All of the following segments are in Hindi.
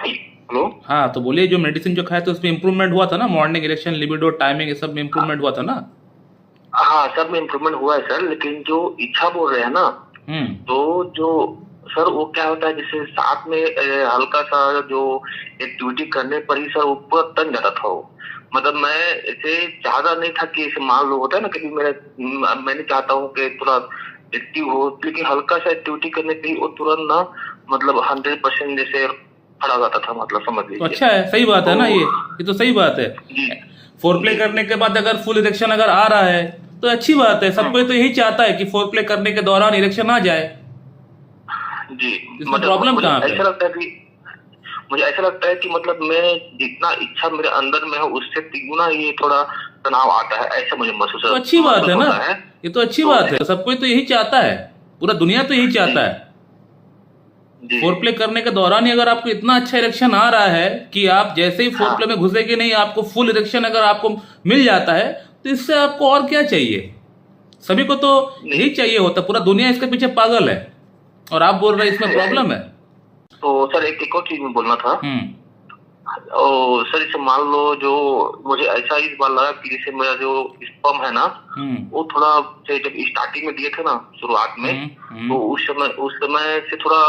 हेलो। हाँ तो बोलिए, जो मेडिसिन जो खाया था उसमें इम्प्रूवमेंट हुआ था ना? मॉर्निंग इरेक्शन, लिबिडो, टाइमिंग, ये सब में इम्प्रूवमेंट हुआ था ना? हाँ, सब में इम्प्रूवमेंट हुआ है सर, लेकिन जो इच्छा बोल रहे हैं ना, हम्म। तो जो सर वो क्या होता है, जैसे साथ में हल्का सा जो एक्टिविटी करने पर ही सर वो पूरा तन जाता था वो। मतलब मैं ऐसे चाहता नहीं था कि ऐसे मान लो होता है ना, क्योंकि मैंने चाहता हूँ कि थोड़ा एक्टिव हो, लेकिन हल्का सा एक्टिविटी करने पे ही वो तुरंत ना, मतलब 100% जैसे खड़ा हो जाता था, मतलब समझ तो लीजिए। अच्छा है, सही बात है तो ना ये तो सही बात है। जी फोर प्ले जी करने के बाद अगर फुल इरेक्शन अगर आ रहा है तो अच्छी बात है। सब कोई तो यही चाहता है कि फोर प्ले करने के दौरान इरेक्शन आ जाए। जी। इसमें मतलब प्रॉब्लम कहाँ पे? मुझे ऐसा लगता है कि मतलब मैं जितना इच्छा मेरे अंदर में है उससे तिगुना ये थोड़ा तनाव आता है, ऐसा मुझे तो अच्छी बात महसूस है ना, होता है। ये तो अच्छी तो बात है। सब कोई तो यही चाहता है, पूरा दुनिया तो यही जी चाहता है। जी फोर प्ले करने के दौरान ही अगर आपको इतना अच्छा इरेक्शन आ रहा है कि आप जैसे ही फोर हाँ प्ले में घुसेगे नहीं, आपको फुल इरेक्शन अगर आपको मिल जाता है, तो इससे आपको और क्या चाहिए? सभी को तो यही नहीं। चाहिए होता, पूरा दुनिया इसके पीछे पागल है। और आप बोल रहे हैं इसमें प्रॉब्लम है? तो सर एक और चीज में बोलना था। हम्म। और सर इसे मान लो, जो मुझे ऐसा इस बार लगा कि जैसे मेरा जो स्पर्म है ना, हम्म। वो थोड़ा से जब स्टार्टिंग में दिए थे ना शुरुआत में, हम्म। तो हम्म। उस समय से थोड़ा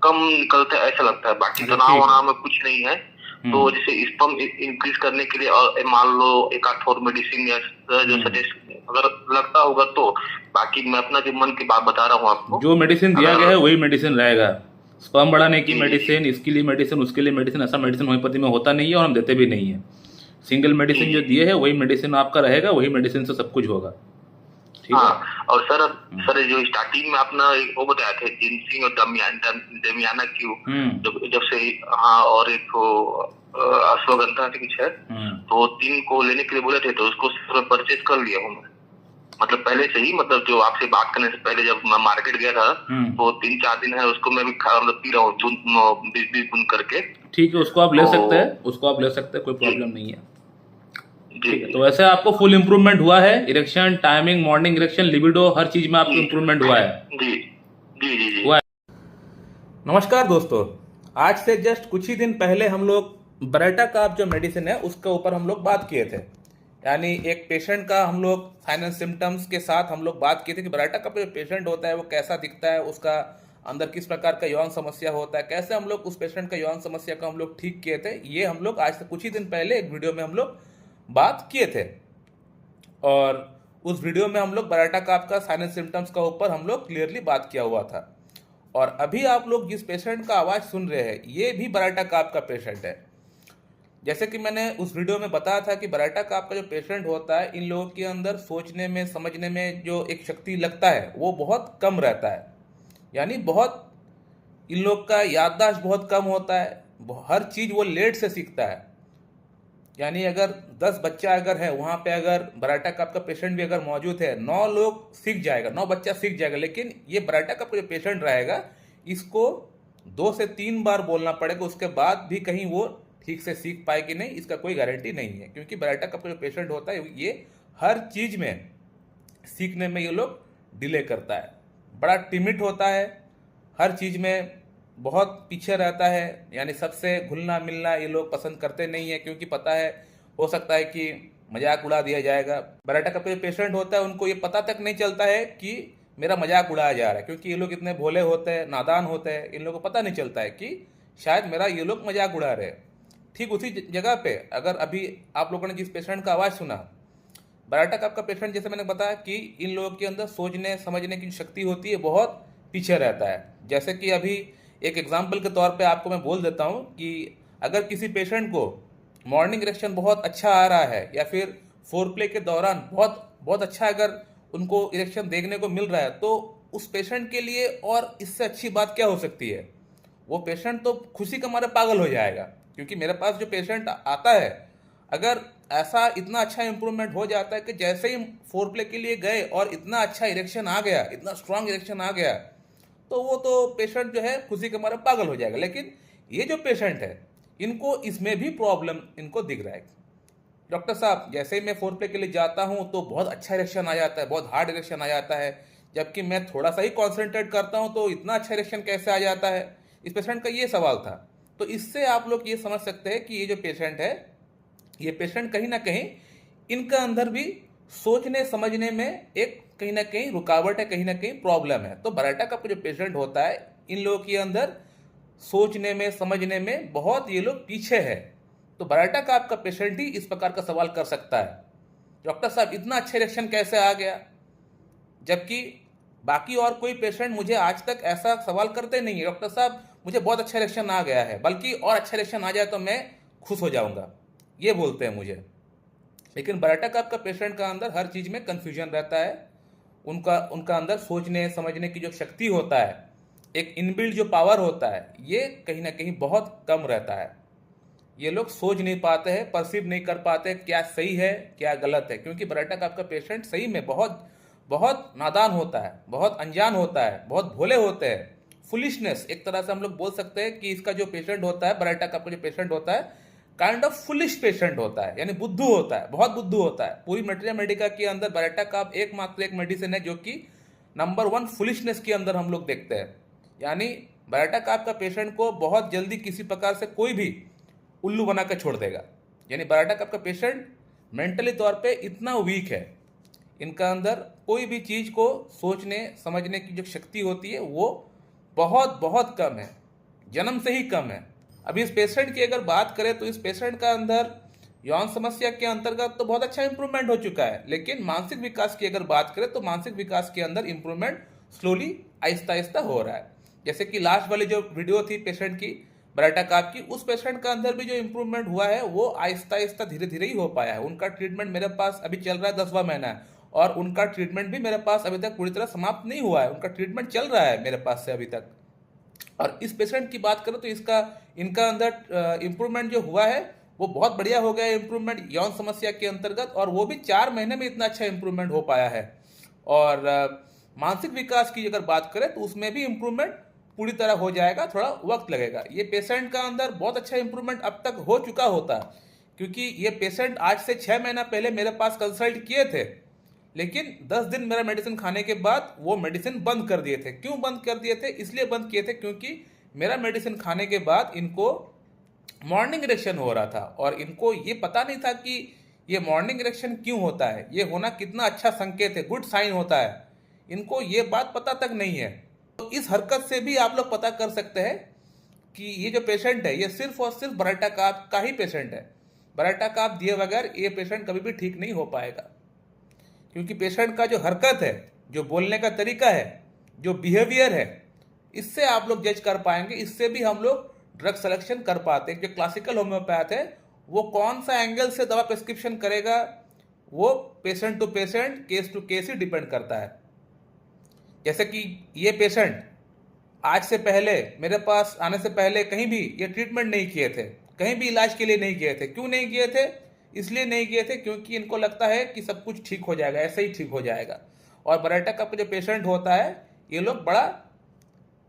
कम निकलता है ऐसा लगता है। बाकी अच्छा, तनाव ठीक है। वनाव में कुछ नहीं है। तो हम्म। जैसे स्पर्म इंक्रीज करने के लिए और मान लो एक आध और मेडिसिन या जो हम्म। सजेस्ट अगर लगता होगा तो। बाकी मैं अपना जो मन की बात बता रहा हूँ आपको। जो मेडिसिन दिया अगर गया है वही मेडिसिन रहेगा। स्पर्म बढ़ाने की जी जी जी मेडिसिन, इसके लिए मेडिसिन, उसके लिए मेडिसिन, ऐसा मेडिसिन होम्योपैथी में होता नहीं है और हम देते भी नहीं है। सिंगल जी मेडिसिन जो जी दिए है वही मेडिसिन आपका रहेगा, वही मेडिसिन से सब कुछ होगा। ठीक है। हाँ। और सर हम्म। सर जो स्टार्टिंग में अपना एक वो बताया थे, जिनसिंग और दमियाना क्यू, हम्म। जब जब से। हाँ, और एक वो, अश्वगंधा के कुछ है, हम्म। तो तीन को लेने के लिए बोले थे, तो उसको परचेज कर लिया हूँ मैं। मतलब पहले से ही, मतलब जो आपसे बात करने से पहले जब मैं मार्केट गया था, हम्म। तो 3-4 दिन है उसको मैं भी मतलब पी रहा हूँ, बीस बीस बुन करके। ठीक है, उसको आप ले तो सकते हैं, उसको आप ले सकते हैं, कोई जी प्रॉब्लम नहीं है। जी ठीक है, जी तो वैसे आपको फुल इंप्रूवमेंट हुआ है? Erection, timing, morning erection, libido, हर चीज में आपको जी इंप्रूवमेंट हुआ है? जी जी जी जी हुआ है। नमस्कार दोस्तों, आज से जस्ट कुछ ही दिन पहले हम लोग बरेटा का जो मेडिसिन है उसके ऊपर हम लोग बात किए थे। यानी एक पेशेंट का हम लोग फाइनल सिम्टम्स के साथ हम लोग बात किए थे कि बरेटा का जो पेशेंट होता है वो कैसा दिखता है, उसका अंदर किस प्रकार का यौन समस्या होता है, कैसे हम लोग उस पेशेंट का यौन समस्या को हम लोग ठीक किए थे। ये हम लोग आज से कुछ ही दिन पहले एक वीडियो में हम लोग बात किए थे। और उस वीडियो में हम लोग बराटा काप का साइनस सिम्टम्स का ऊपर हम लोग क्लियरली बात किया हुआ था। और अभी आप लोग जिस पेशेंट का आवाज़ सुन रहे हैं ये भी बराटा काप का पेशेंट है। जैसे कि मैंने उस वीडियो में बताया था कि बराटा काप का जो पेशेंट होता है, इन लोगों के अंदर सोचने में, समझने में जो एक शक्ति लगता है वो बहुत कम रहता है। यानी बहुत, इन लोग का याददाश्त बहुत कम होता है, हर चीज़ वो लेट से सीखता है। यानी अगर 10 बच्चा अगर है वहाँ पे, अगर बराटा कप का पेशेंट भी अगर मौजूद है, 9 लोग सीख जाएगा, 9 बच्चा सीख जाएगा। लेकिन ये बराटा कप का जो पेशेंट रहेगा, इसको 2 से 3 बार बोलना पड़ेगा, उसके बाद भी कहीं वो ठीक से सीख पाए कि नहीं, इसका कोई गारंटी नहीं है। क्योंकि बराटा कप का जो पेशेंट होता है ये हर चीज़ में सीखने में ये लोग डिले करता है, बड़ा टिमिड होता है, हर चीज़ में बहुत पीछे रहता है। यानी सबसे घुलना मिलना ये लोग पसंद करते नहीं है, क्योंकि पता है हो सकता है कि मजाक उड़ा दिया जाएगा। बराटा का जो पेशेंट होता है उनको ये पता तक नहीं चलता है कि मेरा मजाक उड़ाया जा रहा है, क्योंकि ये लोग इतने भोले होते हैं, नादान होते हैं, इन लोगों को पता नहीं चलता है कि शायद मेरा ये लोग मजाक उड़ा रहे हैं। ठीक उसी जगह पे अगर अभी आप लोगों ने जिस पेशेंट का आवाज़ सुना, बराटा कप का पेशेंट, जैसे मैंने बताया कि इन लोगों के अंदर सोचने समझने की शक्ति होती है बहुत पीछे रहता है। जैसे कि अभी एक एग्जाम्पल के तौर पे आपको मैं बोल देता हूँ कि अगर किसी पेशेंट को मॉर्निंग इरेक्शन बहुत अच्छा आ रहा है, या फिर फोर प्ले के दौरान बहुत बहुत अच्छा अगर उनको इरेक्शन देखने को मिल रहा है, तो उस पेशेंट के लिए और इससे अच्छी बात क्या हो सकती है? वो पेशेंट तो खुशी के मारे पागल हो जाएगा। क्योंकि मेरे पास जो पेशेंट आता है, अगर ऐसा इतना अच्छा इंप्रूवमेंट हो जाता है कि जैसे ही फोर प्ले के लिए गए और इतना अच्छा इरेक्शन आ गया, इतना स्ट्रांग इरेक्शन आ गया, तो वो तो पेशेंट जो है खुशी के मारे पागल हो जाएगा। लेकिन ये जो पेशेंट है, इनको इसमें भी प्रॉब्लम इनको दिख रहा है। डॉक्टर साहब, जैसे ही मैं फोर प्ले के लिए जाता हूँ तो बहुत अच्छा इरेक्शन आ जाता है, बहुत हार्ड इरेक्शन आ जाता है, जबकि मैं थोड़ा सा ही कॉन्सेंट्रेट करता हूँ तो इतना अच्छा इरेक्शन कैसे आ जाता है? इस पेशेंट का ये सवाल था। तो इससे आप लोग ये समझ सकते हैं कि ये जो पेशेंट है, ये पेशेंट कहीं ना कहीं इनका अंदर भी सोचने समझने में एक कहीं ना कहीं रुकावट है, कहीं ना कहीं प्रॉब्लम है। तो बराटा कफ का जो पेशेंट होता है, इन लोगों के अंदर सोचने में समझने में बहुत ये लोग पीछे है। तो बराटा कफ का पेशेंट ही इस प्रकार का सवाल कर सकता है, डॉक्टर साहब इतना अच्छा रिएक्शन कैसे आ गया, जबकि बाकी और कोई पेशेंट मुझे आज तक ऐसा सवाल करते नहीं है, डॉक्टर साहब मुझे बहुत अच्छा रिएक्शन आ गया है, बल्कि और अच्छा रिएक्शन आ जाए तो मैं खुश हो जाऊंगा, ये बोलते हैं मुझे। लेकिन बराटा कफ का पेशेंट का अंदर हर चीज़ में कन्फ्यूजन रहता है। उनका उनका अंदर सोचने समझने की जो शक्ति होता है, एक इनबिल्ट जो पावर होता है, ये कहीं ना कहीं बहुत कम रहता है। ये लोग सोच नहीं पाते हैं, परसीव नहीं कर पाते क्या सही है क्या गलत है, क्योंकि बराटा कफ का पेशेंट सही में बहुत बहुत नादान होता है, बहुत अनजान होता है, बहुत भोले होते हैं। फुलिशनेस एक तरह से हम लोग बोल सकते हैं कि इसका जो पेशेंट होता है, बराटा कफ का जो पेशेंट होता है, काइंड ऑफ फुलिश पेशेंट होता है, यानी बुद्धू होता है, बहुत बुद्धू होता है। पूरी मटेरिया मेडिका के अंदर बराटा कफ एकमात्र एक मेडिसिन है जो कि नंबर 1 फुलिशनेस के अंदर हम लोग देखते हैं। यानी बराटा कफ का पेशेंट को बहुत जल्दी किसी प्रकार से कोई भी उल्लू बना के छोड़ देगा। यानी बराटा कफ का पेशेंट मेंटली तौर पे इतना वीक है, इनका अंदर कोई भी चीज़ को सोचने समझने की जो शक्ति होती है वो बहुत बहुत कम है, जन्म से ही कम है। अभी इस पेशेंट की अगर बात करें तो इस पेशेंट का अंदर यौन समस्या के अंतर्गत तो बहुत अच्छा इंप्रूवमेंट हो चुका है, लेकिन मानसिक विकास की अगर बात करें तो मानसिक विकास के अंदर इंप्रूवमेंट स्लोली आहिस्ता आहिस्ता हो रहा है। जैसे कि लास्ट वाली जो वीडियो थी पेशेंट की, बराटा कफ की, उस पेशेंट का अंदर भी जो इंप्रूवमेंट हुआ है वो आहिस्ता आहिस्ता धीरे धीरे ही हो पाया है। उनका ट्रीटमेंट मेरे पास अभी चल रहा है, 10वां महीना है, और उनका ट्रीटमेंट भी मेरे पास अभी तक पूरी तरह समाप्त नहीं हुआ है, उनका ट्रीटमेंट चल रहा है मेरे पास से अभी तक। और इस पेशेंट की बात करें तो इनका अंदर इंप्रूवमेंट जो हुआ है वो बहुत बढ़िया हो गया है, इंप्रूवमेंट यौन समस्या के अंतर्गत, और वो भी 4 महीने में इतना अच्छा इंप्रूवमेंट हो पाया है। और मानसिक विकास की अगर बात करें तो उसमें भी इंप्रूवमेंट पूरी तरह हो जाएगा, थोड़ा वक्त लगेगा। ये पेशेंट का अंदर बहुत अच्छा इंप्रूवमेंट अब तक हो चुका होता, क्योंकि ये पेशेंट आज से 6 महीना पहले मेरे पास कंसल्ट किए थे, लेकिन 10 दिन मेरा मेडिसिन खाने के बाद वो मेडिसिन बंद कर दिए थे। क्यों बंद कर दिए थे? इसलिए बंद किए थे क्योंकि मेरा मेडिसिन खाने के बाद इनको मॉर्निंग इरेक्शन हो रहा था, और इनको ये पता नहीं था कि ये मॉर्निंग इरेक्शन क्यों होता है, ये होना कितना अच्छा संकेत है, गुड साइन होता है, इनको ये बात पता तक नहीं है। तो इस हरकत से भी आप लोग पता कर सकते हैं कि ये जो पेशेंट है ये सिर्फ और सिर्फ बराटा कफ का ही पेशेंट है। बराटा कफ दिए बगैर ये पेशेंट कभी भी ठीक नहीं हो पाएगा, क्योंकि पेशेंट का जो हरकत है, जो बोलने का तरीका है, जो बिहेवियर है, इससे आप लोग जज कर पाएंगे। इससे भी हम लोग ड्रग सिलेक्शन कर पाते हैं। जो क्लासिकल होम्योपैथ है वो कौन सा एंगल से दवा प्रिस्क्रिप्शन करेगा वो patient to patient, case to case ही डिपेंड करता है। जैसे कि ये पेशेंट आज से पहले मेरे पास आने से पहले कहीं भी ये ट्रीटमेंट नहीं किए थे, कहीं भी इलाज के लिए नहीं किए थे। क्यों नहीं किए थे? इसलिए नहीं किए थे क्योंकि इनको लगता है कि सब कुछ ठीक हो जाएगा, ऐसे ही ठीक हो जाएगा। और बराटा कफ का जो पेशेंट होता है ये लोग बड़ा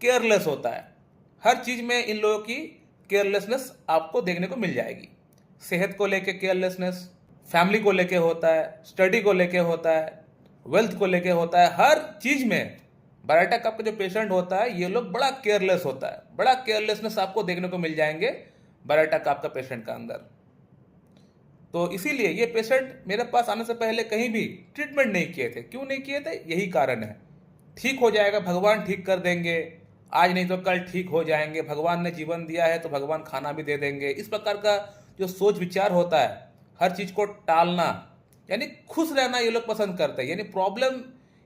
केयरलेस होता है, हर चीज़ में इन लोगों की केयरलेसनेस आपको देखने को मिल जाएगी। सेहत को लेके केयरलेसनेस, फैमिली को लेके होता है, स्टडी को लेके होता है, वेल्थ को लेके होता है, हर चीज़ में बराटा कफ का जो पेशेंट होता है ये लोग बड़ा केयरलेस होता है, बड़ा केयरलेसनेस आपको देखने को मिल जाएंगे बराटा कफ का पेशेंट का अंदर। तो इसीलिए ये पेशेंट मेरे पास आने से पहले कहीं भी ट्रीटमेंट नहीं किए थे। क्यों नहीं किए थे? यही कारण है। ठीक हो जाएगा, भगवान ठीक कर देंगे, आज नहीं तो कल ठीक हो जाएंगे, भगवान ने जीवन दिया है तो भगवान खाना भी दे देंगे, इस प्रकार का जो सोच विचार होता है, हर चीज़ को टालना, यानी खुश रहना ये लोग पसंद करते हैं। यानी प्रॉब्लम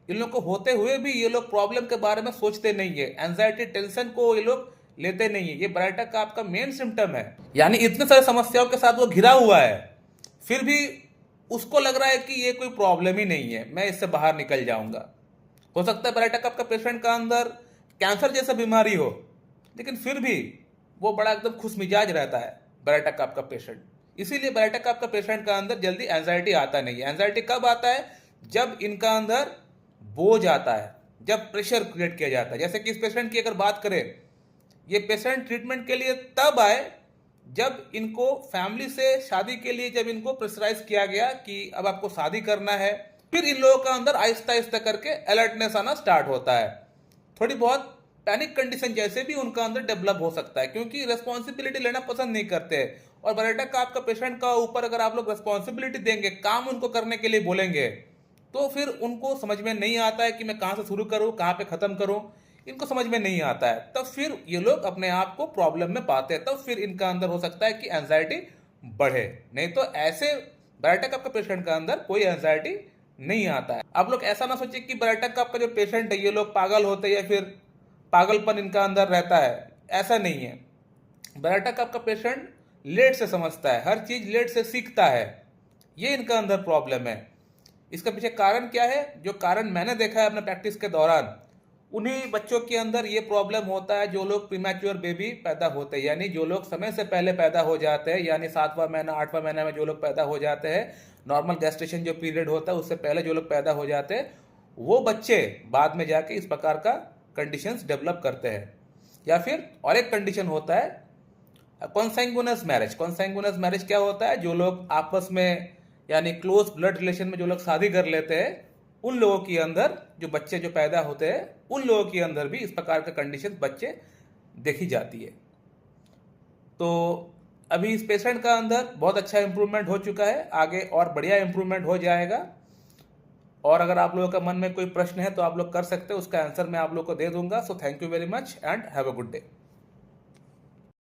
इन लोग को होते हुए भी ये लोग प्रॉब्लम के बारे में सोचते नहीं है, एंजाइटी टेंशन को ये लोग लेते नहीं है। ये बराटा कफ का मेन सिम्टम है। यानी इतने सारे समस्याओं के साथ वो घिरा हुआ है, फिर भी उसको लग रहा है कि ये कोई प्रॉब्लम ही नहीं है, मैं इससे बाहर निकल जाऊंगा। हो सकता है बराटा कफ का पेशेंट का अंदर कैंसर जैसा बीमारी हो, लेकिन फिर भी वो बड़ा एकदम खुश मिजाज रहता है बराटा कफ का पेशेंट। इसीलिए बराटा कफ का पेशेंट का अंदर जल्दी एंजाइटी आता नहीं है। एंजाइटी कब आता है? जब इनका अंदर बोझ आता है, जब प्रेशर क्रिएट किया जाता है। जैसे कि इस पेशेंट की अगर बात करें, ये पेशेंट ट्रीटमेंट के लिए तब आए जब इनको फैमिली से शादी के लिए जब इनको प्रेशराइज किया गया कि अब आपको शादी करना है, फिर इन लोगों का अंदर आहिस्ता आहिस्ता करके अलर्टनेस आना स्टार्ट होता है। थोड़ी बहुत पैनिक कंडीशन जैसे भी उनका अंदर डेवलप हो सकता है, क्योंकि रेस्पॉन्सिबिलिटी लेना पसंद नहीं करते हैं। और बरेटा का आपका पेशेंट का ऊपर अगर आप लोग रेस्पॉन्सिबिलिटी देंगे, काम उनको करने के लिए बोलेंगे, तो फिर उनको समझ में नहीं आता है कि मैं कहाँ से शुरू करूँ, कहाँ पे ख़त्म करूँ, इनको समझ में नहीं आता है। तब फिर ये लोग अपने आप को प्रॉब्लम में पाते हैं, तब फिर इनका अंदर हो सकता है कि एंजाइटी बढ़े। नहीं तो ऐसे बरेटा कप का पेशेंट का अंदर कोई एंजाइटी नहीं आता है। आप लोग ऐसा ना सोचिए कि बरेटा कप का जो पेशेंट है ये लोग पागल होते हैं या फिर पागलपन इनका अंदर रहता है, ऐसा नहीं है। बरेटा कप का पेशेंट लेट से समझता है, हर चीज़ लेट से सीखता है, ये इनका अंदर प्रॉब्लम है। इसका पीछे कारण क्या है? जो कारण मैंने देखा है अपने प्रैक्टिस के दौरान, उन्हीं बच्चों के अंदर ये प्रॉब्लम होता है जो लोग प्रीमैच्योर बेबी पैदा होते हैं, यानी जो लोग समय से पहले पैदा हो जाते हैं, यानी 7वां महीना 8वां महीना में जो लोग पैदा हो जाते हैं, नॉर्मल गेस्टेशन जो पीरियड होता है उससे पहले जो लोग पैदा हो जाते हैं, वो बच्चे बाद में जाके इस प्रकार का कंडीशंस डेवलप करते हैं। या फिर और एक कंडीशन होता है कॉन्सैंगुइनस मैरिज। कॉन्सैंगुइनस मैरिज क्या होता है? जो लोग आपस में यानी क्लोज ब्लड रिलेशन में जो लोग शादी कर लेते हैं, उन लोगों के अंदर जो बच्चे जो पैदा होते हैं, उन लोगों के अंदर भी इस प्रकार के कंडीशन बच्चे देखी जाती है। तो अभी इस पेशेंट का अंदर बहुत अच्छा इंप्रूवमेंट हो चुका है, आगे और बढ़िया इंप्रूवमेंट हो जाएगा। और अगर आप लोगों का मन में कोई प्रश्न है तो आप लोग कर सकते हैं, उसका आंसर मैं आप लोग को दे दूंगा। So thank you very much and have a good day.